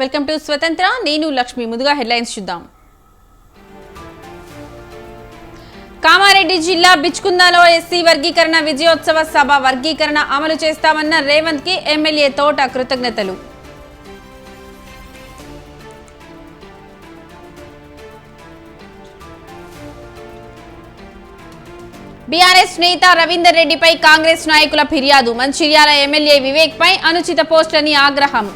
Welcome to స్వతంత్ర. నేను లక్ష్మి. ముందుగా హెడ్లైన్స్ చూద్దాం. కామారెడ్డి జిల్లా బిచ్కుందలో ఎస్సీ వర్గీకరణ విజయోత్సవ సభ. వర్గీకరణ అమలు చేస్తామన్న రేవంత్ కి ఎమ్మెల్యే తోట కృతజ్ఞతలు. బీఆర్ఎస్ నేత రవీందర్ రెడ్డిపై కాంగ్రెస్ నాయకుల ఫిర్యాదు. మంచిర్యాల ఎమ్మెల్యే వివేక్ పై అనుచిత పోస్టులని ఆగ్రహం.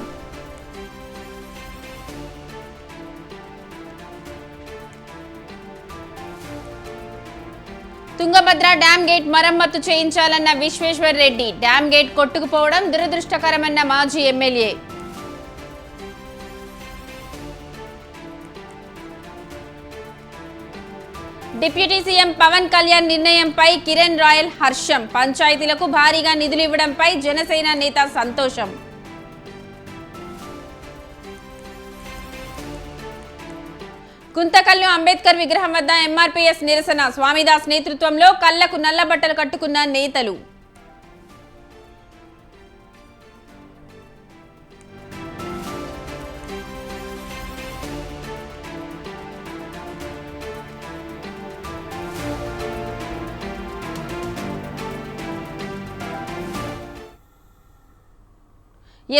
తుంగభద్ర డ్యాం గేట్ మరమ్మతు చేయించాలన్న విశ్వేశ్వర్ రెడ్డి. డ్యాం గేట్ కొట్టుకుపోవడం దురదృష్టకరమన్న మాజీ MLA. Deputy CM Pawan Kalyan నిర్ణయంపై కిరణ్ రాయల్ హర్షం. పంచాయతీలకు భారీగా నిధులు ఇవ్వడంపై జనసేన నేత సంతోషం. గుంతకల్లు అంబేద్కర్ విగ్రహం వద్ద ఎంఆర్పీఎస్ నిరసన. స్వామిదాస్ నేతృత్వంలో కళ్లకు నల్ల బట్టలు కట్టుకున్న నేతలు.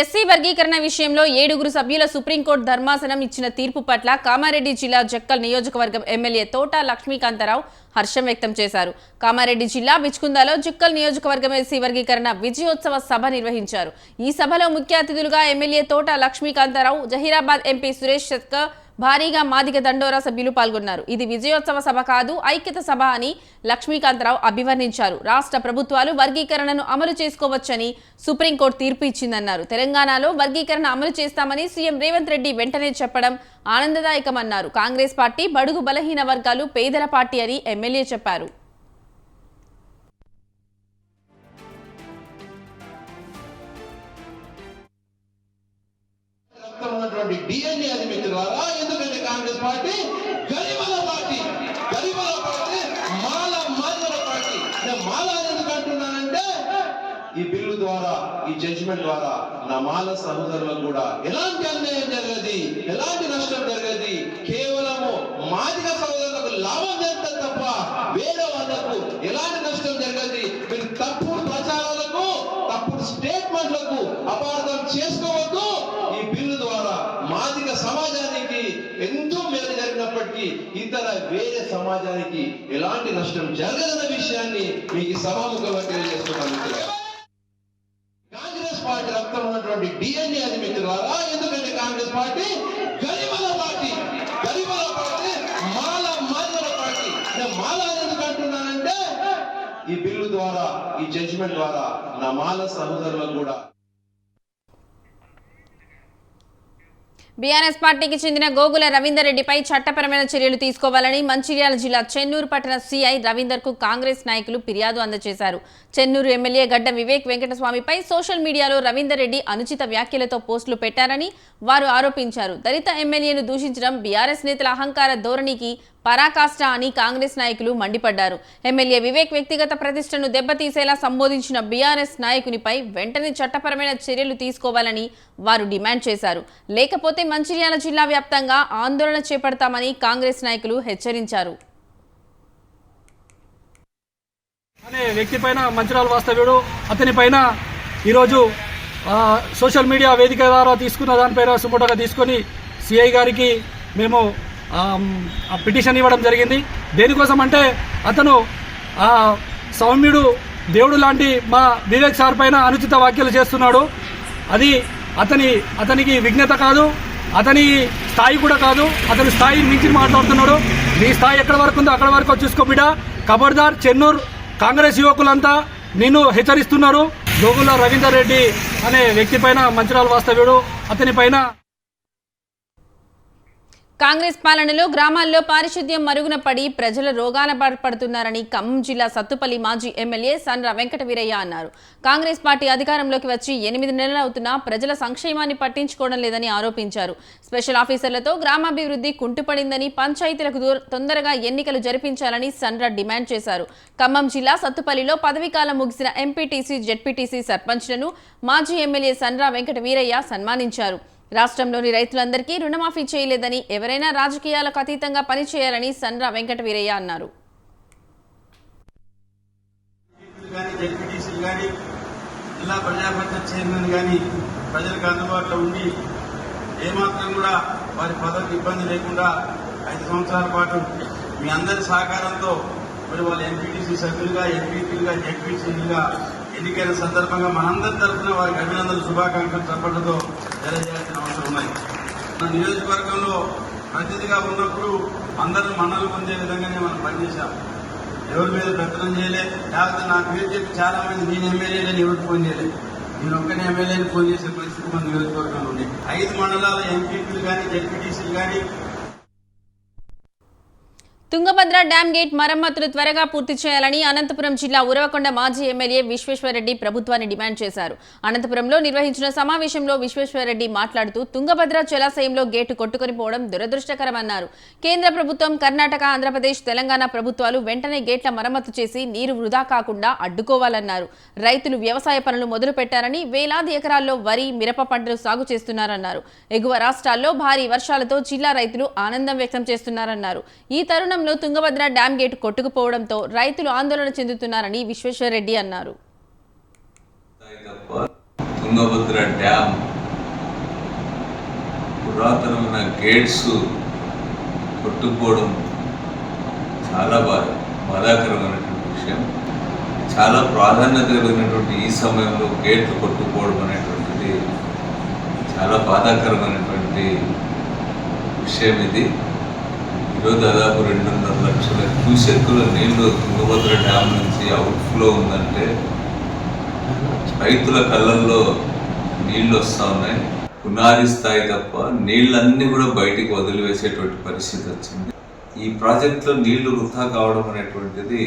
ఎస్సీ వర్గీకరణ విషయంలో 7 సభ్యుల సుప్రీంకోర్టు ధర్మాసనం ఇచ్చిన తీర్పు పట్ల కామారెడ్డి జిల్లా జక్కల్ నియోజకవర్గం ఎమ్మెల్యే తోట లక్ష్మీకాంతరావు హర్షం వ్యక్తం చేశారు. కామారెడ్డి జిల్లా బిచ్కుందలో జక్కల్ నియోజకవర్గం ఎస్సీ వర్గీకరణ విజయోత్సవ సభ నిర్వహించారు. ఈ సభలో ముఖ్య అతిథులుగా ఎమ్మెల్యే తోట లక్ష్మీకాంతరావు, జహీరాబాద్ ఎంపీ సురేష్ శెట్కర్, భారీగా మాదిగ దండోరా సభ్యులు పాల్గొన్నారు. ఇది విజయోత్సవ సభ కాదు, ఐక్యత సభ అని లక్ష్మీకాంతరావు అభివర్ణించారు. రాష్ట్ర ప్రభుత్వాలు వర్గీకరణను అమలు చేసుకోవచ్చని సుప్రీంకోర్టు తీర్పు ఇచ్చిందన్నారు. తెలంగాణలో వర్గీకరణ అమలు చేస్తామని సీఎం రేవంత్ రెడ్డి వెంటనే చెప్పడం ఆనందదాయకమన్నారు. కాంగ్రెస్ పార్టీ బడుగు బలహీన వర్గాలు పేదల పార్టీ అని ఎమ్మెల్యే చెప్పారు. డిఎన్ఏ అది మిత్రులారా, ఎందుకంటే కాంగ్రెస్ పార్టీ గరీబల పార్టీ, గరీబల పార్టీ, మాల పార్టీ. మాల ఎందుకు అంటున్నానంటే ఈ బిల్లు ద్వారా, ఈ జడ్జిమెంట్ ద్వారా నా మాల సహోదరులకు కూడా ఎలాంటి అన్యాయం జరగదు, ఎలాంటి నష్టం జరగదు. కేవలము మాదిగ సహోదరులకు లాభం జరుగుతుంది తప్ప వేరే వాళ్ళకు ఎలాంటి నష్టం జరగదు. మీరు తప్పుడు ప్రచారాలకు, తప్పుడు స్టేట్మెంట్లకు అపార్థం చేసుకోవద్దు. ఈ బిల్లు ద్వారా మాదిగ సమాజానికి ఎంతో మేలు జరిగినప్పటికీ ఇతర వేరే సమాజానికి ఎలాంటి నష్టం జరగదన్న విషయాన్ని మీకు సభాముఖంగా తెలియజేస్తున్నాను. కాంగ్రెస్ పార్టీ రక్తం ఉన్నటువంటి డిఎన్ఏ అది మిత్రులారా, ఎందుకంటే కాంగ్రెస్ పార్టీ గరీబల పార్టీ, గరీబల పార్టీ, మాదిగల పార్టీ. మాల ఎందుకు అంటున్నానంటే ఈ బిల్లు ద్వారా, ఈ జడ్జిమెంట్ ద్వారా నా మాల సహోదరులకు కూడా. బీఆర్ఎస్ పార్టీకి చెందిన గోగుల రవీందర్ రెడ్డిపై చట్టపరమైన చర్యలు తీసుకోవాలని మంచిర్యాల జిల్లా చెన్నూరు పట్టణ సీఐ రవీందర్ కు కాంగ్రెస్ నాయకులు ఫిర్యాదు అందజేశారు. చెన్నూరు ఎమ్మెల్యే గడ్డ వివేక్ వెంకటస్వామిపై సోషల్ మీడియాలో రవీందర్ రెడ్డి అనుచిత వ్యాఖ్యలతో పోస్టులు పెట్టారని వారు ఆరోపించారు. దళిత ఎమ్మెల్యేను దూషించడం బీఆర్ఎస్ నేతల అహంకార ధోరణికి పరాకాష్ట అని కాంగ్రెస్ నాయకులు మండిపడ్డారు. ఎమ్మెల్యే వివేక్ వ్యక్తిగత ప్రతిష్టను దెబ్బతీసేలా సంబోధించిన బీఆర్ఎస్ నాయకునిపై వెంటనే చట్టపరమైన చర్యలు తీసుకోవాలని వారు డిమాండ్ చేశారు. లేకపోతే మంచిర్యాల జిల్లా వ్యాప్తంగా ఆందోళన చేపడతామని కాంగ్రెస్ నాయకులు హెచ్చరించారు. అనే వ్యక్తి పైన మంచిర్యాల వాస్తవ్యుడు అతని పైన ఈరోజు సోషల్ మీడియా వేదిక ద్వారా తీసుకున్న దానిపైన సుమోటోగా తీసుకొని సిఐ గారికి మేము పిటిషన్ ఇవ్వడం జరిగింది. దేనికోసం అంటే అతను సౌమ్యుడు, దేవుడు లాంటి మా వివేక్ సార్ పైన అనుచిత వ్యాఖ్యలు చేస్తున్నాడు. అది అతనికి విజ్ఞత కాదు, అతని స్థాయి కూడా కాదు. అతని స్థాయి మించి మాట్లాడుతున్నాడు. నీ స్థాయి ఎక్కడ వరకు ఉందో అక్కడ వరకు చూసుకో బిడ్డ. ఖబర్దార్, చెన్నూరు కాంగ్రెస్ యువకులంతా నిన్ను హెచ్చరిస్తున్నారు. గోగుల రవీందర్ రెడ్డి అనే వ్యక్తి పైన మంచిర్యాల వాస్తవ్యుడు అతని పైన కాంగ్రెస్ పాలనలో గ్రామాల్లో పారిశుద్ధ్యం మరుగున పడి ప్రజల రోగాన పడుతున్నారని ఖమ్మం జిల్లా సత్తుపల్లి మాజీ ఎమ్మెల్యే సండ్ర వెంకట వీరయ్య అన్నారు. కాంగ్రెస్ పార్టీ అధికారంలోకి వచ్చి 8 నెలలు అవుతున్నా ప్రజల సంక్షేమాన్ని పట్టించుకోవడం లేదని ఆరోపించారు. స్పెషల్ ఆఫీసర్లతో గ్రామాభివృద్ధి కుంటుపడిందని, పంచాయతీలకు తొందరగా ఎన్నికలు జరిపించాలని సండ్ర డిమాండ్ చేశారు. ఖమ్మం జిల్లా సత్తుపల్లిలో పదవీకాలం ముగిసిన ఎంపీటీసీ, జెడ్పీటీసీ సర్పంచ్లను మాజీ ఎమ్మెల్యే సండ్ర వెంకట వీరయ్య సన్మానించారు. రాష్ట్రంలోని రైతులందరికీ రుణమాఫీ చేయలేదని, ఎవరైనా రాజకీయాలకు అతీతంగా పనిచేయాలని సండ్ర వెంకట వీరయ్య అన్నారు. జిల్లా ప్రజాపరిషత్ చైర్మన్ కానీ ప్రజలకు అందుబాటులో ఉండి ఏమాత్రం కూడా వారి పదవికి ఇబ్బంది లేకుండా 5 సంవత్సరాల పాటు మీ అందరి సహకారంతో మరి వాళ్ళు ఎంపీటీసీ సభ్యులుగా, ఎంపీపీలుగా, జెడ్పీసీలుగా ఎన్నికైన సందర్భంగా మనందరి తరఫున వారికి అభినందనలు, శుభాకాంక్షలు చప్పట్లతో తెలియజేయాల్సిన అవసరం ఉన్నాయి. మన నియోజకవర్గంలో ప్రతినిధిగా ఉన్నప్పుడు అందరూ మన్నలు పొందే విధంగానే మనం పనిచేశాం. ఎవరి మీద పెత్తనం చేయలే. లేకపోతే నా పేరు చెప్పి చాలా మంది నేను ఎమ్మెల్యేలని ఎవరికి ఫోన్ చేయలేదు. నేను ఒక్కనే ఎమ్మెల్యేని ఫోన్ చేసే పరిస్థితి మన నియోజకవర్గంలో ఉంది. 5 మండలాల ఎంపీపీలు కానీ, జెడ్పీటీసీలు కానీ. తుంగభద్ర డ్యాం గేట్ మరమ్మతులు త్వరగా పూర్తి చేయాలని అనంతపురం జిల్లా ఉరవకొండ మాజీ ఎమ్మెల్యే విశ్వేశ్వరరెడ్డి ప్రభుత్వాన్ని డిమాండ్ చేశారు. అనంతపురంలో నిర్వహించిన సమావేశంలో విశ్వేశ్వరరెడ్డి మాట్లాడుతూ తుంగభద్ర జలాశయంలో గేటు కొట్టుకొని పోవడం దురదృష్టకరమన్నారు. కేంద్ర ప్రభుత్వం, కర్ణాటక, ఆంధ్రప్రదేశ్, తెలంగాణ ప్రభుత్వాలు వెంటనే గేట్ల మరమ్మతు చేసి నీరు వృధా కాకుండా అడ్డుకోవాలన్నారు. రైతులు వ్యవసాయ పనులు మొదలు పెట్టారని, వేలాది ఎకరాల్లో వరి, మిరప పంటలు సాగు చేస్తున్నారన్నారు. ఎగువ రాష్ట్రాల్లో భారీ వర్షాలతో జిల్లా రైతులు ఆనందం వ్యక్తం చేస్తున్నారన్నారు. ఈ తరుణంలో తుంగభద్ర డ్యాం గేటు కొట్టుకుపోవడంతో రైతులు ఆందోళన చెందుతున్నారని విశ్వేశ్వరరెడ్డి అన్నారు. తుంగభద్ర డ్యాం పురాతనమైన గేట్స్ కొట్టుకుపోవడం చాలా బాధాకరమైనటువంటి విషయం. చాలా ప్రాధాన్యత కలిగినటువంటి ఈ సమయంలో గేట్లు కొట్టుకుపోవడం అనేటువంటిది చాలా బాధాకరమైనటువంటి విషయం. ఇది ఈరోజు దాదాపు 2.5 లక్షల క్యూసెక్కుల నీళ్లు తుంగభద్ర డ్యామ్ నుంచి అవుట్ఫ్లో ఉందంటే రైతుల కళ్ళల్లో నీళ్లు వస్తూ ఉన్నాయి. పునాది స్థాయి తప్ప నీళ్ళన్నీ కూడా బయటికి వదిలివేసేటువంటి పరిస్థితి వచ్చింది. ఈ ప్రాజెక్టులో నీళ్లు వృధా కావడం అనేటువంటిది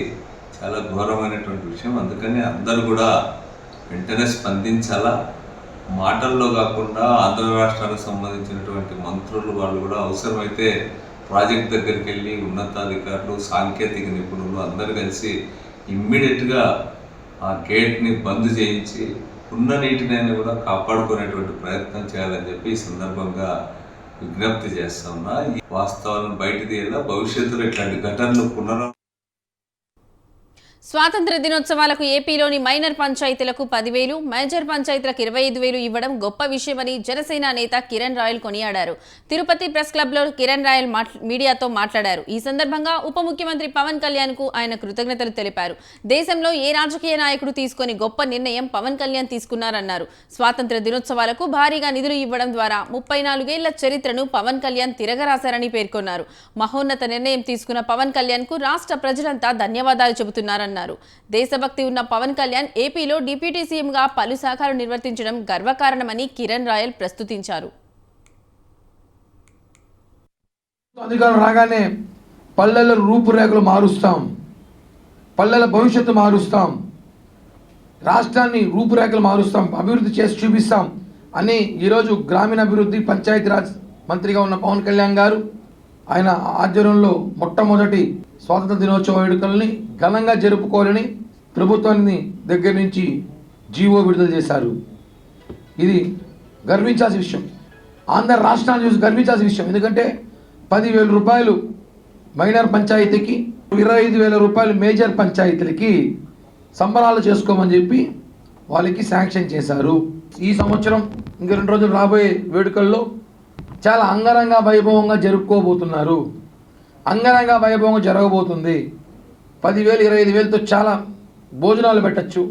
చాలా ఘోరమైనటువంటి విషయం. అందుకని అందరూ కూడా వెంటనే స్పందించాలా. మాటల్లో కాకుండా ఆంధ్ర రాష్ట్రానికి సంబంధించినటువంటి మంత్రులు వాళ్ళు కూడా అవసరమైతే ప్రాజెక్ట్ దగ్గరికి వెళ్ళి ఉన్నతాధికారులు, సాంకేతిక నిపుణులు అందరూ కలిసి ఇమ్మీడియట్గా ఆ గేట్ని బంద్ చేయించి ఉన్న నీటిని కూడా కాపాడుకునేటువంటి ప్రయత్నం చేయాలని చెప్పి ఈ సందర్భంగా విజ్ఞప్తి చేస్తా ఉన్నా. ఈ వాస్తవాలను బయట తీయాలా. భవిష్యత్తులో ఇట్లాంటి ఘటనలు స్వాతంత్ర దినోత్సవాలకు ఏపీలోని మైనర్ పంచాయతీలకు 10,000, మేజర్ పంచాయతీలకు 25,000 ఇవ్వడం గొప్ప విషయమని జనసేన నేత కిరణ్ రాయల్ కొనియాడారు. తిరుపతి ప్రెస్ క్లబ్లో కిరణ్ రాయల్ మీడియాతో మాట్లాడారు. ఈ సందర్భంగా ఉప ముఖ్యమంత్రి పవన్ కళ్యాణ్ కు ఆయన కృతజ్ఞతలు తెలిపారు. దేశంలో ఏ రాజకీయ నాయకుడు తీసుకొని గొప్ప నిర్ణయం పవన్ కళ్యాణ్ తీసుకున్నారన్నారు. స్వాతంత్ర దినోత్సవాలకు భారీగా నిధులు ఇవ్వడం ద్వారా 34 ఏళ్ల చరిత్రను పవన్ కళ్యాణ్ తిరగరాశారని పేర్కొన్నారు. మహోన్నత నిర్ణయం తీసుకున్న పవన్ కళ్యాణ్ కు రాష్ట్ర ప్రజలంతా ధన్యవాదాలు చెబుతున్నారన్నారు. దేశభక్తి ఉన్న పవన్ కళ్యాణ్ ఏపీలో డిప్యూటీ సీఎంగా పలు శాఖలు నిర్వర్తించడం గర్వకారణమని కిరణ్ రాయల్ ప్రస్తుతించారు. అధికారం రాగానే పల్లెల రూపురేఖలు మారుస్తాం, పల్లెల భవిష్యత్తు మారుస్తాం, రాష్ట్రాన్ని రూపురేఖలు మారుస్తాం, అభివృద్ధి చేసి చూపిస్తాం అని ఈరోజు గ్రామీణాభివృద్ధి పంచాయతీరాజ్ మంత్రిగా ఉన్న పవన్ కళ్యాణ్ గారు ఆయన ఆధ్వర్యంలో మొట్టమొదటి స్వాతంత్ర దినోత్సవ వేడుకల్ని ఘనంగా జరుపుకోవాలని ప్రభుత్వాన్ని దగ్గర నుంచి జీవో విడుదల చేశారు. ఇది గర్వించాల్సిన విషయం. ఆంధ్ర రాష్ట్రాన్ని చూసి గర్వించాల్సిన విషయం. ఎందుకంటే 10,000 రూపాయలు మైనర్ పంచాయతీకి, 25,000 రూపాయలు మేజర్ పంచాయతీలకి సంబరాలు చేసుకోమని చెప్పి వాళ్ళకి శాంక్షన్ చేశారు. ఈ సంవత్సరం ఇంక 2 రోజులు రాబోయే వేడుకల్లో చాలా అంగరంగ వైభవంగా జరుపుకోబోతున్నారు. అంగరంగ వైభవంగా జరగబోతుంది. 10,000, 25,000తో చాలా భోజనాలు పెట్టచ్చు,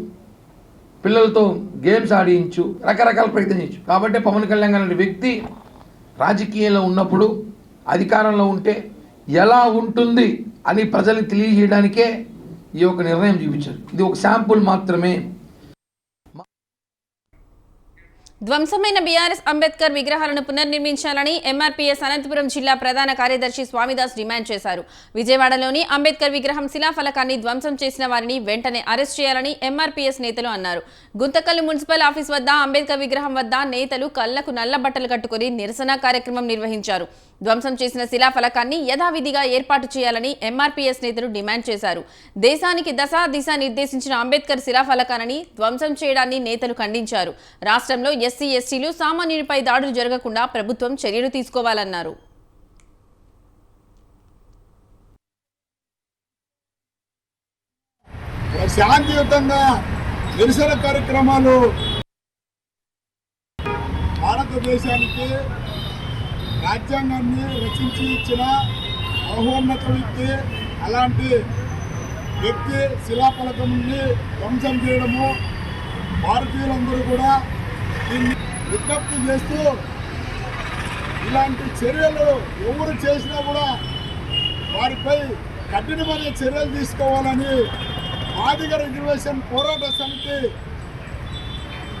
పిల్లలతో గేమ్స్ ఆడించు, రకరకాల ప్రయత్నం చేయొచ్చు. కాబట్టి పవన్ కళ్యాణ్ అనే వ్యక్తి రాజకీయంలో ఉన్నప్పుడు, అధికారంలో ఉంటే ఎలా ఉంటుంది అని ప్రజలకు తెలియజేయడానికే ఈ యొక్క నిర్ణయం చూపించారు. ఇది ఒక శాంపుల్ మాత్రమే. ధ్వంసమైన బీఆర్ఎస్ అంబేద్కర్ విగ్రహాలను పునర్నిర్మించాలని ఎంఆర్పీఎస్ అనంతపురం జిల్లా ప్రధాన కార్యదర్శి స్వామిదాస్ డిమాండ్ చేశారు. విజయవాడలోని అంబేద్కర్ విగ్రహం శిలాఫలకాన్ని ధ్వంసం చేసిన వారిని వెంటనే అరెస్ట్ చేయాలని ఎంఆర్పీఎస్ నేతలు అన్నారు. గుంతకల్లు మున్సిపల్ ఆఫీస్ వద్ద అంబేద్కర్ విగ్రహం వద్ద నేతలు కళ్లకు నల్ల బట్టలు కట్టుకుని నిరసన కార్యక్రమం నిర్వహించారు. ధ్వంసం చేసిన శిలాఫలకాన్ని యథావిధిగా ఏర్పాటు చేయాలని ఎంఆర్పీఎస్ నేతలు డిమాండ్ చేశారు. దేశానికి దశ దిశ నిర్దేశించిన అంబేద్కర్ శిలాఫలకాన్ని ధ్వంసం చేయడాన్ని నేతలు ఖండించారు. రాష్ట్రంలో ఎస్సీ ఎస్టీలు సామాన్యునిపై దాడులు జరగకుండా ప్రభుత్వం చర్యలు తీసుకోవాలన్నారు. శాంతియుతంగా నిరసన కార్యక్రమాలు భారతదేశానికి రాజ్యాంగాన్ని రచించి ఇచ్చిన మహోన్నత వ్యక్తి, అలాంటి వ్యక్తి శిలాఫలకంని ధ్వంసం చేయడము భారతీయులందరూ కూడా దీన్ని విజ్ఞప్తి చేస్తూ ఇలాంటి చర్యలు ఎవరు చేసినా కూడా వారిపై కఠినమైన చర్యలు తీసుకోవాలని మాదిగ రిజర్వేషన్ పోరాట సమితి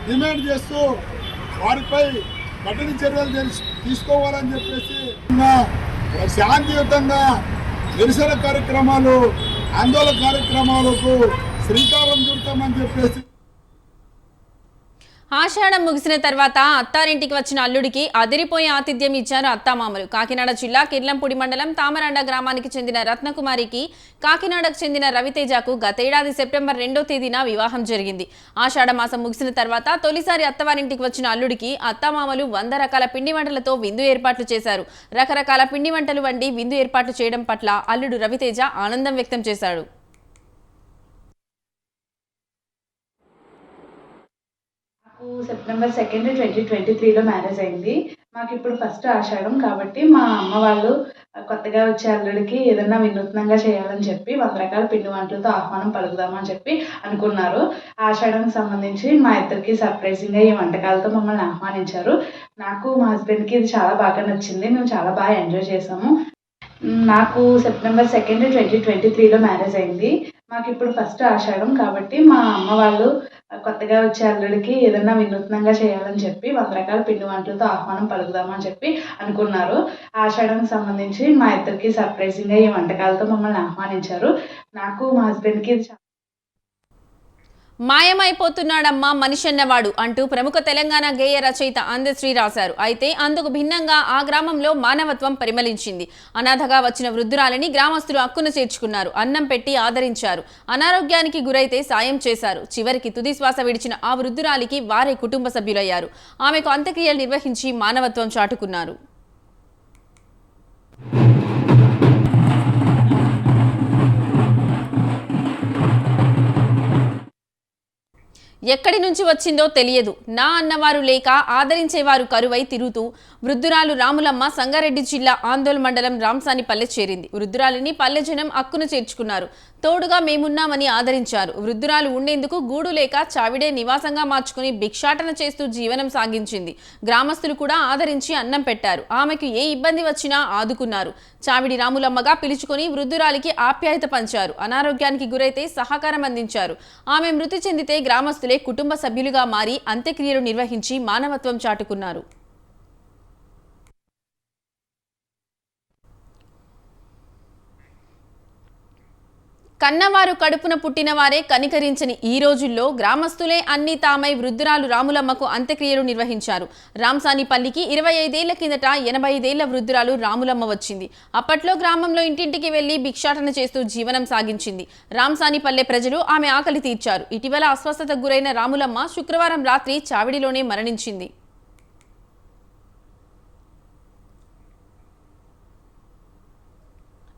డిమాండ్ చేస్తూ వారిపై కఠిన చర్యలు తీసుకోవాలని చెప్పేసి శాంతియుతంగా నిరసన కార్యక్రమాలు, ఆందోళన కార్యక్రమాలకు శ్రీకారం చుడతామని చెప్పేసి. ఆషాఢం ముగిసిన తర్వాత అత్తారింటికి వచ్చిన అల్లుడికి అదిరిపోయే ఆతిథ్యం ఇచ్చారు అత్తామామలు. కాకినాడ జిల్లా కిర్లంపూడి మండలం తామరాండ గ్రామానికి చెందిన రత్నకుమారికి కాకినాడకు చెందిన రవితేజకు గతేడాది సెప్టెంబర్ 2వ తేదీన వివాహం జరిగింది. ఆషాఢ మాసం ముగిసిన తర్వాత తొలిసారి అత్తవారింటికి వచ్చిన అల్లుడికి అత్తామామలు 100 రకాల పిండి వంటలతో విందు ఏర్పాట్లు చేశారు. రకరకాల పిండి వంటలు వండి విందు ఏర్పాట్లు చేయడం పట్ల అల్లుడు రవితేజ ఆనందం వ్యక్తం చేశాడు. సెప్టెంబర్ 2, 2023లో మ్యారేజ్ అయింది. మాకు ఇప్పుడు ఫస్ట్ ఆషాఢం కాబట్టి మా అమ్మ వాళ్ళు కొత్తగా వచ్చే అల్లుడికి ఏదన్నా వినూత్నంగా చేయాలని చెప్పి 100 రకాల పిండి వంటలతో ఆహ్వానం పలుకుదామని చెప్పి అనుకున్నారు. ఆషాఢంకి సంబంధించి మా ఇద్దరికి సర్ప్రైజింగ్గా ఈ వంటకాలతో మమ్మల్ని ఆహ్వానించారు. నాకు మా హస్బెండ్కి ఇది చాలా బాగా నచ్చింది. మేము చాలా బాగా ఎంజాయ్ చేసాము. నాకు సెప్టెంబర్ 2, 2023లో మ్యారేజ్ అయింది. మాకు ఇప్పుడు ఫస్ట్ ఆషాఢం కాబట్టి మా అమ్మ వాళ్ళు కొత్తగా వచ్చే అల్లుడికి ఏదన్నా వినూత్నంగా చేయాలని చెప్పి 100 రకాల పిండి వంటలతో ఆహ్వానం పలుకుదామని చెప్పి అనుకున్నారు. ఆషాఢంకి సంబంధించి మా ఇద్దరికి సర్ప్రైజింగ్గా ఈ వంటకాలతో మమ్మల్ని ఆహ్వానించారు. నాకు మా హస్బెండ్కి మాయమైపోతున్నాడమ్మా మనిషి అన్నవాడు అంటూ ప్రముఖ తెలంగాణ గేయ రచయిత అందశ్రీ రాశారు. అయితే అందుకు భిన్నంగా ఆ గ్రామంలో మానవత్వం పరిమళించింది. అనాథగా వచ్చిన వృద్ధురాలిని గ్రామస్తులు హక్కున చేర్చుకున్నారు. అన్నం పెట్టి ఆదరించారు. అనారోగ్యానికి గురైతే సాయం చేశారు. చివరికి తుది శ్వాస విడిచిన ఆ వృద్ధురాలికి వారే కుటుంబ సభ్యులయ్యారు. ఆమెకు అంత్యక్రియలు నిర్వహించి మానవత్వం చాటుకున్నారు. ఎక్కడి నుంచి వచ్చిందో తెలియదు. నా అన్నవారు లేక ఆదరించేవారు కరువై తిరుగుతూ వృద్ధురాలు రాములమ్మ సంగారెడ్డి జిల్లా ఆందోళన మండలం రాంసాని పల్లె చేరింది. వృద్ధురాలిని పల్లె జనం హక్కును చేర్చుకున్నారు. తోడుగా మేమున్నామని ఆదరించారు. వృద్ధురాలు ఉండేందుకు గూడు లేక చావిడే నివాసంగా మార్చుకుని భిక్షాటన చేస్తూ జీవనం సాగించింది. గ్రామస్తులు కూడా ఆదరించి అన్నం పెట్టారు. ఆమెకు ఏ ఇబ్బంది వచ్చినా ఆదుకున్నారు. చావిడి రాములమ్మగా పిలుచుకొని వృద్ధురాలికి ఆప్యాయత పంచారు. అనారోగ్యానికి గురైతే సహకారం అందించారు. ఆమె మృతి చెందితే గ్రామస్తులే కుటుంబ సభ్యులుగా మారి అంత్యక్రియలు నిర్వహించి మానవత్వం చాటుకున్నారు. కన్నవారు కడుపున పుట్టిన వారే కనికరించని ఈ రోజుల్లో గ్రామస్తులే అన్ని తామై వృద్ధురాలు రాములమ్మకు అంత్యక్రియలు నిర్వహించారు. రాంసానిపల్లికి 25 ఏళ్ల కిందట 85 ఏళ్ల వృద్ధురాలు రాములమ్మ వచ్చింది. అప్పట్లో గ్రామంలో ఇంటింటికి వెళ్లి భిక్షాటన చేస్తూ జీవనం సాగించింది. రాంసానిపల్లె ప్రజలు ఆమె ఆకలి తీర్చారు. ఇటీవల అస్వస్థతకు గురైన రాములమ్మ శుక్రవారం రాత్రి చావిడిలోనే మరణించింది.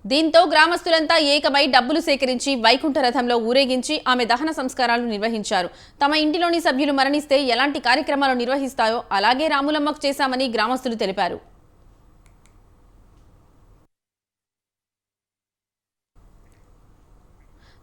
దీంతో గ్రామస్తులంతా ఏకమై డబ్బులు సేకరించి వైకుంఠ రథంలో ఊరేగించి ఆమె దహన సంస్కారాలు నిర్వహించారు. తమ ఇంటిలోని సభ్యులు మరణిస్తే ఎలాంటి కార్యక్రమాలు నిర్వహిస్తాయో అలాగే రాములమ్మకు చేశామని గ్రామస్తులు తెలిపారు.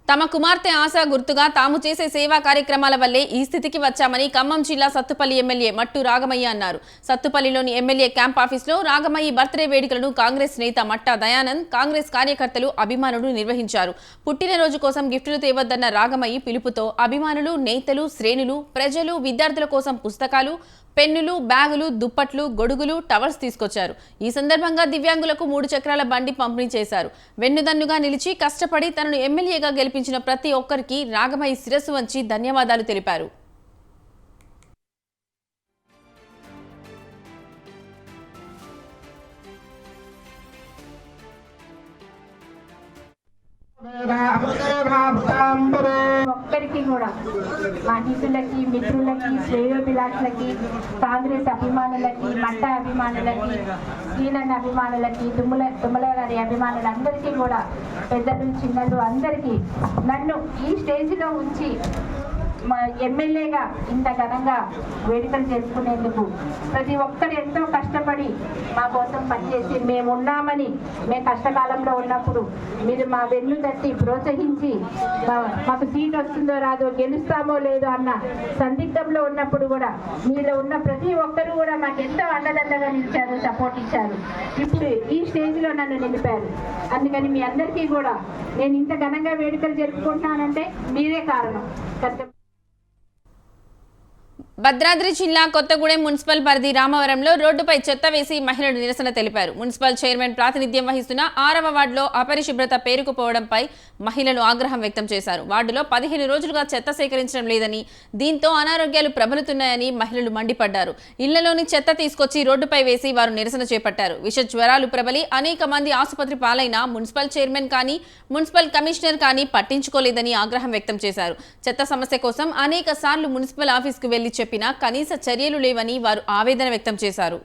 తమ కుమార్తె ఆశ గుర్తుగా తాము చేసే సేవా కార్యక్రమాల వల్లే ఈ స్థితికి వచ్చామని ఖమ్మం జిల్లా సత్తుపల్లి ఎమ్మెల్యే మట్టు రాగమయ్య అన్నారు. సత్తుపల్లిలోని ఎమ్మెల్యే క్యాంప్ ఆఫీస్లో రాగమయ్యి బర్త్డే వేడుకలను కాంగ్రెస్ నేత మట్టా దయానంద్, కాంగ్రెస్ కార్యకర్తలు, అభిమానులు నిర్వహించారు. పుట్టినరోజు కోసం గిఫ్టులు తేవద్దన్న రాగమయ్యి పిలుపుతో అభిమానులు, నేతలు, శ్రేణులు, ప్రజలు, విద్యార్థుల కోసం పుస్తకాలు, పెన్నులు, బ్యాగులు, దుప్పట్లు, గొడుగులు, టవర్స్ తీసుకొచ్చారు. ఈ సందర్భంగా దివ్యాంగులకు 3 చక్రాల బండి పంపిణీ చేశారు. వెన్నుదన్నుగా నిలిచి కష్టపడి తనను ఎమ్మెల్యేగా గెలిపించిన ప్రతి ఒక్కరికి రాగమయ్య శిరస్సు వంచి ధన్యవాదాలు తెలిపారు. ఒక్కరికి కూడా మా హితులకి, మిత్రులకి, శ్రేయోభిలాషులకి, కాంగ్రెస్ అభిమానులకి, మట్ట అభిమానులకి, శ్రీనన్న అభిమానులకి, తుమ్మల గారి అభిమానులందరికీ కూడా, పెద్దలు చిన్నలు అందరికీ నన్ను ఈ స్టేజ్లో ఉంచి మా ఎమ్మెల్యేగా ఇంత ఘనంగా వేడుకలు చేసుకునేందుకు ప్రతి ఒక్కరు ఎంతో కష్టపడి మా కోసం పనిచేసి మేమున్నామని, మేము కష్టకాలంలో ఉన్నప్పుడు మీరు మా వెన్ను తట్టి ప్రోత్సహించి మాకు సీట్ వస్తుందో రాదో, గెలుస్తామో లేదో అన్న సందిగ్ధంలో ఉన్నప్పుడు కూడా మీలో ఉన్న ప్రతి ఒక్కరు కూడా మాకు ఎంతో అండదండగా నిలిచారు, సపోర్ట్ ఇచ్చారు. ఇప్పుడు ఈ స్టేజ్లో నన్ను నిలిపారు. అందుకని మీ అందరికీ కూడా నేను ఇంత ఘనంగా వేడుకలు జరుపుకుంటున్నానంటే మీరే కారణం. భద్రాద్రి జిల్లా కొత్తగూడెం మున్సిపల్ పరిధి రామవరంలో రోడ్డుపై చెత్త వేసి మహిళలు నిరసన తెలిపారు. మున్సిపల్ చైర్మన్ ప్రాతినిధ్యం వహిస్తున్న 6వ వార్డులో అపరిశుభ్రత పేరుకుపోవడంపై మహిళలు ఆగ్రహం వ్యక్తం చేశారు. వార్డులో 15 రోజులుగా చెత్త సేకరించడం లేదని, దీంతో అనారోగ్యాలు ప్రబలుతున్నాయని మహిళలు మండిపడ్డారు. ఇళ్లలోని చెత్త తీసుకొచ్చి రోడ్డుపై వేసి వారు నిరసన చేపట్టారు. విష జ్వరాలు ప్రబలి అనేక మంది ఆసుపత్రి పాలైనా మున్సిపల్ చైర్మన్ కానీ మున్సిపల్ కమిషనర్ కానీ పట్టించుకోలేదని ఆగ్రహం వ్యక్తం చేశారు. చెత్త సమస్య కోసం అనేక సార్లు మున్సిపల్ ఆఫీస్కు వెళ్లి చెప్పినా కనీస చర్యలు లేవని వారు ఆవేదన వ్యక్తం చేశారు.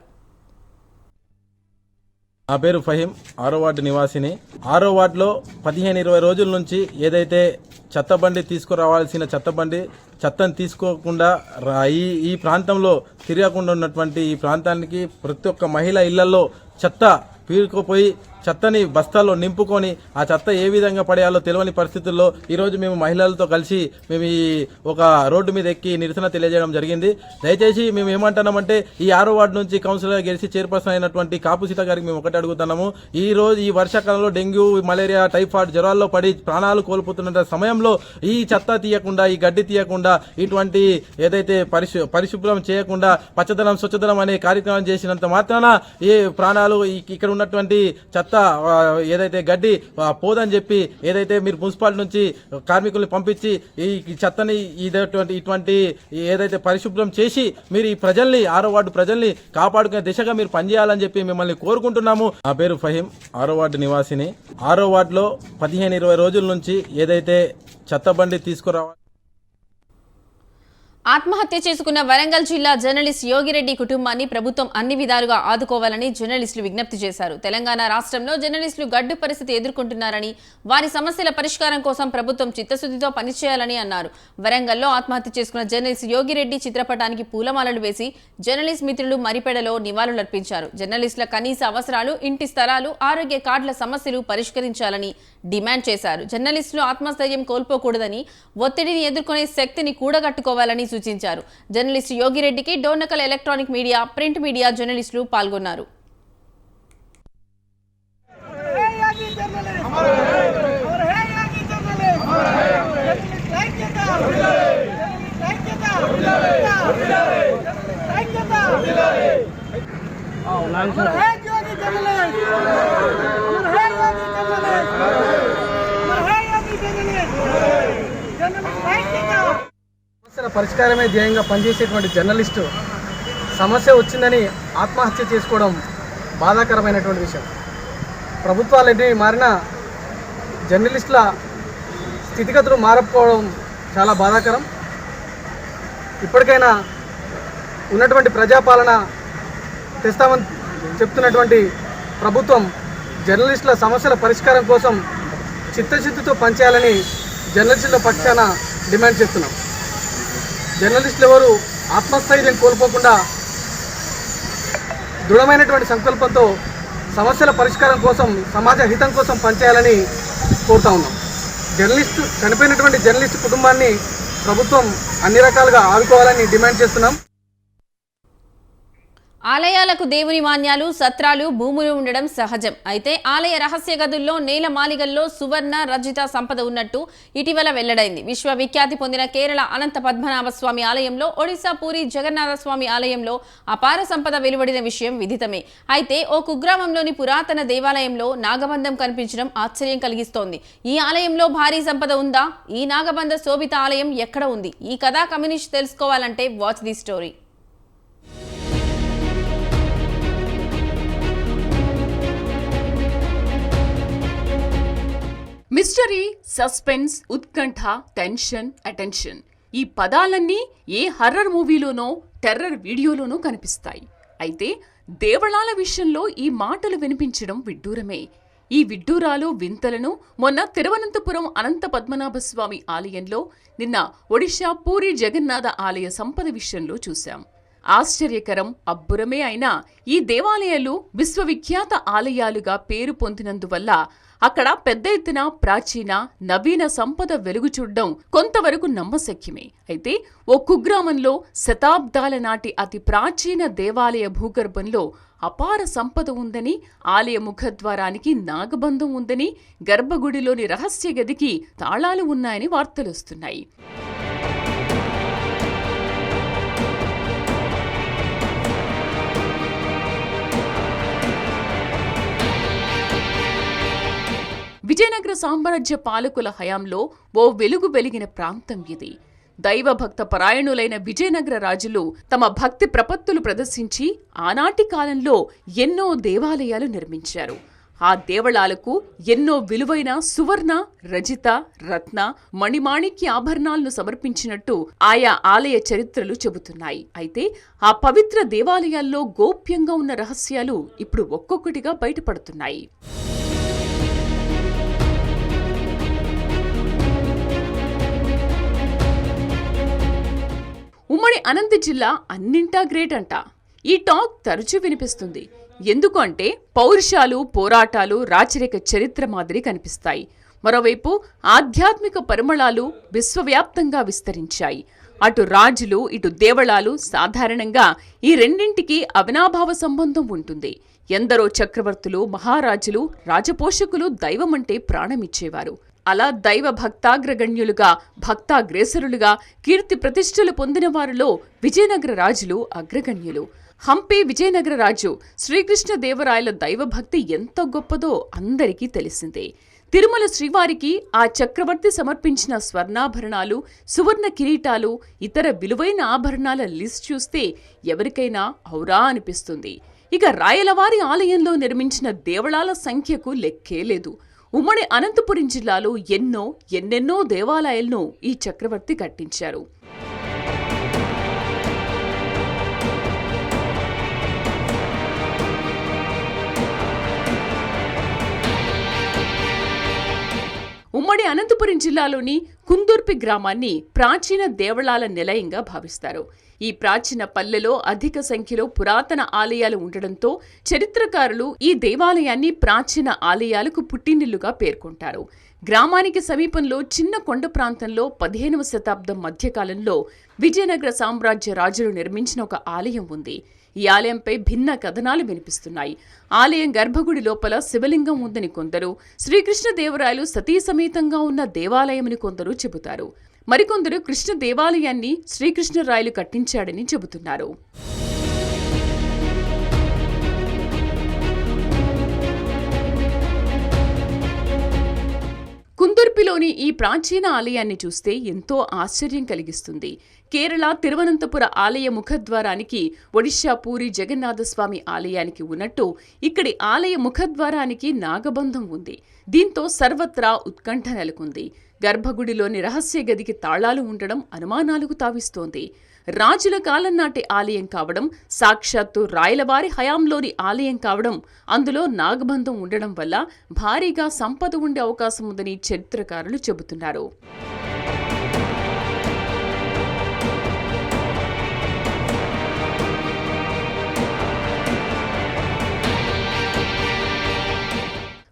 నా పేరు ఫహీం, 6వ వార్డు నివాసిని. 6వ వార్డులో 15-20 రోజుల నుంచి ఏదైతే చెత్తబండి తీసుకురావాల్సిన చెత్తను తీసుకోకుండా ఈ ప్రాంతంలో తిరగకుండా ఉన్నటువంటి ఈ ప్రాంతానికి ప్రతి ఒక్క మహిళ ఇళ్లలో చెత్త పీరుకుపోయి చెత్తని బస్తాల్లో నింపుకొని ఆ చెత్త ఏ విధంగా పడేయాలో తెలియని పరిస్థితుల్లో ఈరోజు మేము మహిళలతో కలిసి మేము ఈ ఒక రోడ్డు మీద ఎక్కి నిరసన తెలియజేయడం జరిగింది. దయచేసి మేము ఏమంటున్నామంటే ఈ 6వ వార్డు నుంచి కౌన్సిలర్ గెలిచి చైర్పర్సన్ అయినటువంటి కాపు సీత గారికి మేము ఒకటి అడుగుతున్నాము. ఈ వర్షాకాలంలో డెంగ్యూ, మలేరియా, టైఫాయిడ్ జ్వరాల్లో పడి ప్రాణాలు కోల్పోతున్న సమయంలో ఈ చెత్త తీయకుండా, ఈ గడ్డి తీయకుండా, ఇటువంటి ఏదైతే పరిశుభ్రం చేయకుండా పచ్చదనం స్వచ్ఛదనం అనే కార్యక్రమం చేసినంత మాత్రాన ఏ ప్రాణాలు ఇక్కడ ఉన్నటువంటి చెత్త ఏదైతే గడ్డి పోదని చెప్పి ఏదైతే మీరు మున్సిపాలిటీ నుంచి కార్మికుల్ని పంపించి ఈ చెత్తని ఇటువంటి ఏదైతే పరిశుభ్రం చేసి మీరు ఈ ప్రజల్ని 6వ వార్డు ప్రజల్ని కాపాడుకునే దిశగా మీరు పనిచేయాలని చెప్పి మిమ్మల్ని కోరుకుంటున్నాము. నా పేరు ఫహీం, 6వ వార్డు నివాసిని. 6వ వార్డులో 15-20 రోజుల నుంచి ఏదైతే చెత్తబండి తీసుకురావాలి. ఆత్మహత్య చేసుకున్న వరంగల్ జిల్లా జర్నలిస్ట్ యోగిరెడ్డి కుటుంబాన్ని ప్రభుత్వం అన్ని విధాలుగా ఆదుకోవాలని జర్నలిస్టులు విజ్ఞప్తి చేశారు. తెలంగాణ రాష్ట్రంలో జర్నలిస్టులు గడ్డు పరిస్థితి ఎదుర్కొంటున్నారని, వారి సమస్యల పరిష్కారం కోసం ప్రభుత్వం చిత్తశుద్ధితో పనిచేయాలని అన్నారు. వరంగల్లో ఆత్మహత్య చేసుకున్న జర్నలిస్ట్ యోగిరెడ్డి చిత్రపటానికి పూలమాలలు వేసి జర్నలిస్ట్ మిత్రులు మరిపెడలో నివాళులర్పించారు. జర్నలిస్టుల కనీస అవసరాలు, ఇంటి స్థలాలు, ఆరోగ్య కార్డుల సమస్యలు పరిష్కరించాలని డిమాండ్ చేశారు. జర్నలిస్టులు ఆత్మస్థైర్యం కోల్పోకూడదని, ఒత్తిడిని ఎదుర్కొనే శక్తిని కూడగట్టుకోవాలని సూచించారు. జర్నలిస్ట్ యోగిరెడ్డికి Dornakal electronic media, print media జర్నలిస్టులు పాల్గొన్నారు. సమస్యల పరిష్కారమే ధ్యేయంగా పనిచేసేటువంటి జర్నలిస్టు సమస్య వచ్చిందని ఆత్మహత్య చేసుకోవడం బాధాకరమైనటువంటి విషయం. ప్రభుత్వాలన్నీ మారినా జర్నలిస్టుల స్థితిగతులు మారకపోవడం చాలా బాధాకరం. ఇప్పటికైనా ఉన్నటువంటి ప్రజాపాలన తెస్తామని చెప్తున్నటువంటి ప్రభుత్వం జర్నలిస్టుల సమస్యల పరిష్కారం కోసం చిత్తశుద్ధితో పనిచేయాలని జర్నలిస్టుల పక్షాన డిమాండ్ చేస్తున్నాం. జర్నలిస్టులు ఎవరు ఆత్మస్థైర్యం కోల్పోకుండా దృఢమైనటువంటి సంకల్పంతో సమస్యల పరిష్కారం కోసం, సమాజ హితం కోసం పనిచేయాలని కోరుతా ఉన్నాం. చనిపోయినటువంటి జర్నలిస్టు కుటుంబాన్ని ప్రభుత్వం అన్ని రకాలుగా ఆదుకోవాలని డిమాండ్ చేస్తున్నాం. ఆలయాలకు దేవుని మాన్యాలు, సత్రాలు, భూములు ఉండడం సహజం. అయితే ఆలయ రహస్య గదుల్లో, నేల మాలిగల్లో సువర్ణ రజిత సంపద ఉన్నట్టు ఇటీవల వెల్లడైంది. విశ్వవిఖ్యాతి పొందిన కేరళ అనంత పద్మనాభ స్వామి ఆలయంలో, ఒడిశా పూరి జగన్నాథ స్వామి ఆలయంలో అపార సంపద వెలువడిన విషయం విదితమే. అయితే ఓ కుగ్రామంలోని పురాతన దేవాలయంలో నాగబంధం కనిపించడం ఆశ్చర్యం కలిగిస్తోంది. ఈ ఆలయంలో భారీ సంపద ఉందా? ఈ నాగబంధ శోభిత ఆలయం ఎక్కడ ఉంది? ఈ కథా కమ్యూనిస్ట్ తెలుసుకోవాలంటే watch the story. Mystery suspense, ఉత్కంఠ, టెన్షన్, అటెన్షన్ ఈ పదాలన్నీ ఏ హర్రర్ మూవీలోనో టెర్రర్ వీడియోలోనో కనిపిస్తాయి. అయితే దేవళాల విషయంలో ఈ మాటలు వినిపించడం విడ్డూరమే. ఈ విడ్డూరాలు వింతలను మొన్న తిరువనంతపురం అనంత పద్మనాభస్వామి ఆలయంలో, నిన్న ఒడిశా పూరి జగన్నాథ ఆలయ సంపద విషయంలో చూశాం. ఆశ్చర్యకరం, అబ్బురమే అయినా ఈ దేవాలయాలు విశ్వవిఖ్యాత ఆలయాలుగా పేరు పొందినందువల్ల అక్కడ పెద్ద ఎత్తున ప్రాచీన, నవీన సంపద వెలుగు చూడడం కొంతవరకు నమ్మశక్యమే. అయితే ఓ కుగ్రామంలో శతాబ్దాల నాటి అతి ప్రాచీన దేవాలయ భూగర్భంలో అపార సంపద ఉందని, ఆలయ ముఖద్వారానికి నాగబంధం ఉందని, గర్భగుడిలోని రహస్య గదికి తాళాలు ఉన్నాయని వార్తలొస్తున్నాయి. విజయనగర సామ్రాజ్య పాలకుల హయాంలో ఓ వెలుగు వెలిగిన ప్రాంతం ఇది. దైవభక్త పరాయణులైన విజయనగర రాజులు తమ భక్తి ప్రపత్తులు ప్రదర్శించి ఆనాటి కాలంలో ఎన్నో దేవాలయాలు నిర్మించారు. ఆ దేవళాలకు ఎన్నో విలువైన సువర్ణ, రజిత, రత్న, మణిమాణిక్య ఆభరణాలను సమర్పించినట్టు ఆయా ఆలయ చరిత్రలు చెబుతున్నాయి. అయితే ఆ పవిత్ర దేవాలయాల్లో గోప్యంగా ఉన్న రహస్యాలు ఇప్పుడు ఒక్కొక్కటిగా బయటపడుతున్నాయి. ఉమ్మడి అనంత జిల్లా అన్నింటా గ్రేట్ అంట. ఈ టాక్ తరచూ వినిపిస్తుంది. ఎందుకంటే పౌరుషాలు, పోరాటాలు రాచరిక చరిత్ర మాదిరి కనిపిస్తాయి. మరోవైపు ఆధ్యాత్మిక పరిమళాలు విశ్వవ్యాప్తంగా విస్తరించాయి. అటు రాజులు, ఇటు దేవళాలు, సాధారణంగా ఈ రెండింటికి అవినాభావ సంబంధం ఉంటుంది. ఎందరో చక్రవర్తులు, మహారాజులు, రాజపోషకులు దైవమంటే ప్రాణమిచ్చేవారు. అలా దైవ భక్తాగ్రగణ్యులుగా, భక్తాగ్రేసరులుగా కీర్తి ప్రతిష్టలు పొందిన వారిలో విజయనగర రాజులు అగ్రగణ్యులు. హంపి విజయనగర రాజు శ్రీకృష్ణదేవరాయల దైవభక్తి ఎంత గొప్పదో అందరికీ తెలిసిందే. తిరుమల శ్రీవారికి ఆ చక్రవర్తి సమర్పించిన స్వర్ణాభరణాలు, సువర్ణ కిరీటాలు, ఇతర విలువైన ఆభరణాల లిస్ట్ చూస్తే ఎవరికైనా ఔరా అనిపిస్తుంది. ఇక రాయలవారి ఆలయంలో నిర్మించిన దేవళాల సంఖ్యకు లెక్కే లేదు. ఉమ్మడి అనంతపురం జిల్లాలో ఎన్నెన్నో దేవాలయాలను ఈ చక్రవర్తి కట్టించారు. ఉమ్మడి అనంతపురం జిల్లాలోని కుందుర్పి గ్రామాన్ని ప్రాచీన దేవళాల నిలయంగా భావిస్తారు. ఈ ప్రాచీన పల్లెలో అధిక సంఖ్యలో పురాతన ఆలయాలు ఉండడంతో చరిత్రకారులు ఈ దేవాలయాన్ని ప్రాచీన ఆలయాలకు పుట్టినిల్లుగా పేర్కొంటారు. గ్రామానికి సమీపంలో చిన్న కొండ ప్రాంతంలో 15వ శతాబ్దం మధ్యకాలంలో విజయనగర సామ్రాజ్య రాజులు నిర్మించిన ఒక ఆలయం ఉంది. ఈ ఆలయంపై భిన్న కథనాలు వినిపిస్తున్నాయి. ఆలయం గర్భగుడి లోపల శివలింగం ఉందని కొందరు, శ్రీకృష్ణదేవరాయలు సతీ సమేతంగా ఉన్న దేవాలయమని కొందరు చెబుతారు. మరికొందరు కృష్ణ దేవాలయాన్ని శ్రీకృష్ణరాయలు కట్టించాడని చెబుతున్నారు. కుందుర్పిలోని ఈ ప్రాచీన ఆలయాన్ని చూస్తే ఎంతో ఆశ్చర్యం కలిగిస్తుంది. కేరళ తిరువనంతపుర ఆలయ ముఖద్వారానికి ఒడిశా పూరి జగన్నాథస్వామి ఆలయానికి ఉన్నట్టు ఇక్కడి ఆలయ ముఖద్వారానికి నాగబంధం ఉంది. దీంతో సర్వత్రా ఉత్కంఠ నెలకొంది. గర్భగుడిలోని రహస్య గదికి తాళాలు ఉండడం అనుమానాలకు తావిస్తోంది. రాజుల కాలం నాటి ఆలయం కావడం, సాక్షాత్తు రాయలవారి హయాంలోని ఆలయం కావడం, అందులో నాగబంధం ఉండడం వల్ల భారీగా సంపద ఉండే అవకాశం ఉందని చరిత్రకారులు చెబుతున్నారు.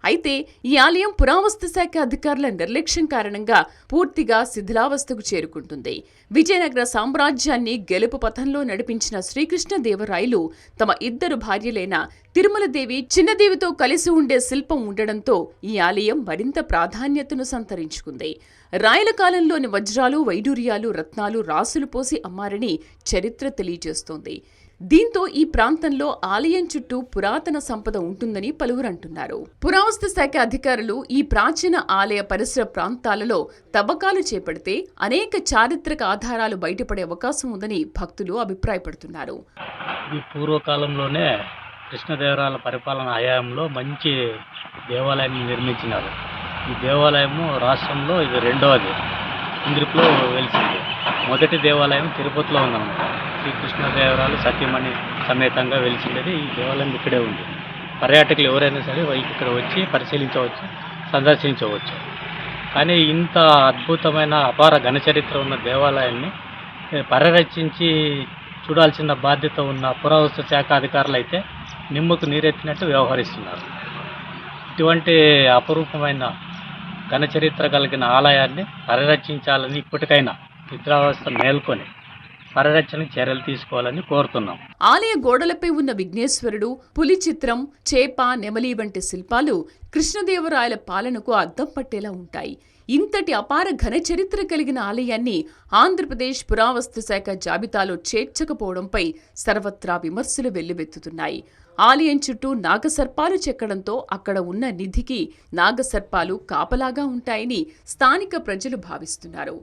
అయితే ఈ ఆలయం పురావస్తు శాఖ అధికారుల నిర్లక్ష్యం కారణంగా పూర్తిగా శిథిలావస్థకు చేరుకుంటుంది. విజయనగర సామ్రాజ్యాన్ని గెలుపు పథంలో నడిపించిన శ్రీకృష్ణదేవరాయలు తమ ఇద్దరు భార్యలైన తిరుమలదేవి, చిన్నదేవితో కలిసి ఉండే శిల్పం ఉండడంతో ఈ ఆలయం మరింత ప్రాధాన్యతను సంతరించుకుంది. రాయల కాలంలోని వజ్రాలు, వైడూర్యాలు, రత్నాలు రాసులు పోసి అమ్మారని చరిత్ర తెలియజేస్తోంది. దీంతో ఈ ప్రాంతంలో ఆలయం చుట్టూ పురాతన సంపద ఉంటుందని పలువురు అంటున్నారు. పురావస్తు శాఖ అధికారులు ఈ ప్రాచీన ఆలయ పరిసర ప్రాంతాలలో తవ్వకాలు చేపడితే అనేక చారిత్రక ఆధారాలు బయటపడే అవకాశం ఉందని భక్తులు అభిప్రాయపడుతున్నారు. ఈ పూర్వకాలంలోనే కృష్ణదేవరాయల పరిపాలన హయాంలో మంచి దేవాలయాన్ని నిర్మించినారు. ఈ దేవాలయము రాష్ట్రంలో ఇది రెండవది ఇంద్రిపులో వెలిసింది. మొదటి దేవాలయం తిరుపతిలో ఉందన్నమాట. శ్రీకృష్ణదేవరాయలు సత్యమణి సమేతంగా వెలిసిండేది ఈ దేవాలయం ఇక్కడే ఉంది. పర్యాటకులు ఎవరైనా సరే ఇక్కడ వచ్చి పరిశీలించవచ్చు, సందర్శించవచ్చు. కానీ ఇంత అద్భుతమైన అపార ఘనచరిత్ర ఉన్న దేవాలయాన్ని పరిరక్షించి చూడాల్సిన బాధ్యత ఉన్న పురావస్తు శాఖ అధికారులు అయితే నిమ్మకు నీరెత్తినట్టు వ్యవహరిస్తున్నారు. ఇటువంటి అపరూపమైన ఘనచరిత్ర కలిగిన ఆలయాన్ని పరిరక్షించాలని ఇప్పటికైనా నిద్రావస్థ మేల్కొని పరిరక్షణ చర్యలు తీసుకోవాలని కోరుతున్నాం. ఆలయ గోడలపై ఉన్న విఘ్నేశ్వరుడు, పులి చిత్రం, చేప, నెమలి వంటి శిల్పాలు కృష్ణదేవరాయల పాలనకు అద్దం పట్టేలా ఉంటాయి. ఇంతటి అపార ఘన చరిత్ర కలిగిన ఆలయాన్ని ఆంధ్రప్రదేశ్ పురావస్తు శాఖ జాబితాలో చేర్చకపోవడంపై సర్వత్రా విమర్శలు వెల్లువెత్తుతున్నాయి. ఆలయం చుట్టూ నాగసర్పాలు చెక్కడంతో అక్కడ ఉన్న నిధికి నాగసర్పాలు కాపలాగా ఉంటాయని స్థానిక ప్రజలు భావిస్తున్నారు.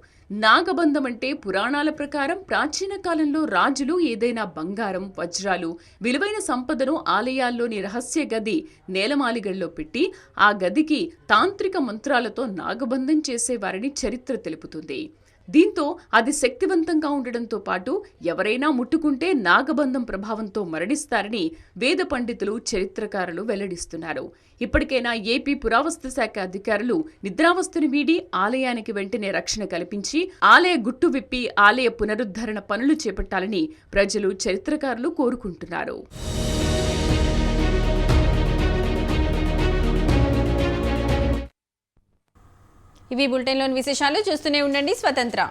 నాగబంధం అంటే పురాణాల ప్రకారం ప్రాచీన కాలంలో రాజులు ఏదైనా బంగారం, వజ్రాలు, విలువైన సంపదను ఆలయాల్లోని రహస్య గది నేలమాలిగల్లో పెట్టి ఆ గదికి తాంత్రిక మంత్రాలతో నాగబంధం చేసేవారని చరిత్ర తెలుపుతుంది. దీంతో అది శక్తివంతంగా ఉండడంతో పాటు ఎవరైనా ముట్టుకుంటే నాగబంధం ప్రభావంతో మరణిస్తారని వేద పండితులు, చరిత్రకారులు వెల్లడిస్తున్నారు. ఇప్పటికైనా ఏపీ పురావస్తు శాఖ అధికారులు నిద్రావస్థను వీడి ఆలయానికి వెంటనే రక్షణ కల్పించి ఆలయ గుట్టు విప్పి ఆలయ పునరుద్ధరణ పనులు చేపట్టాలని ప్రజలు, చరిత్రకారులు కోరుకుంటున్నారు. ఇవి బులెటిన్లోని విశేషాలు. చూస్తూనే ఉండండి స్వతంత్ర.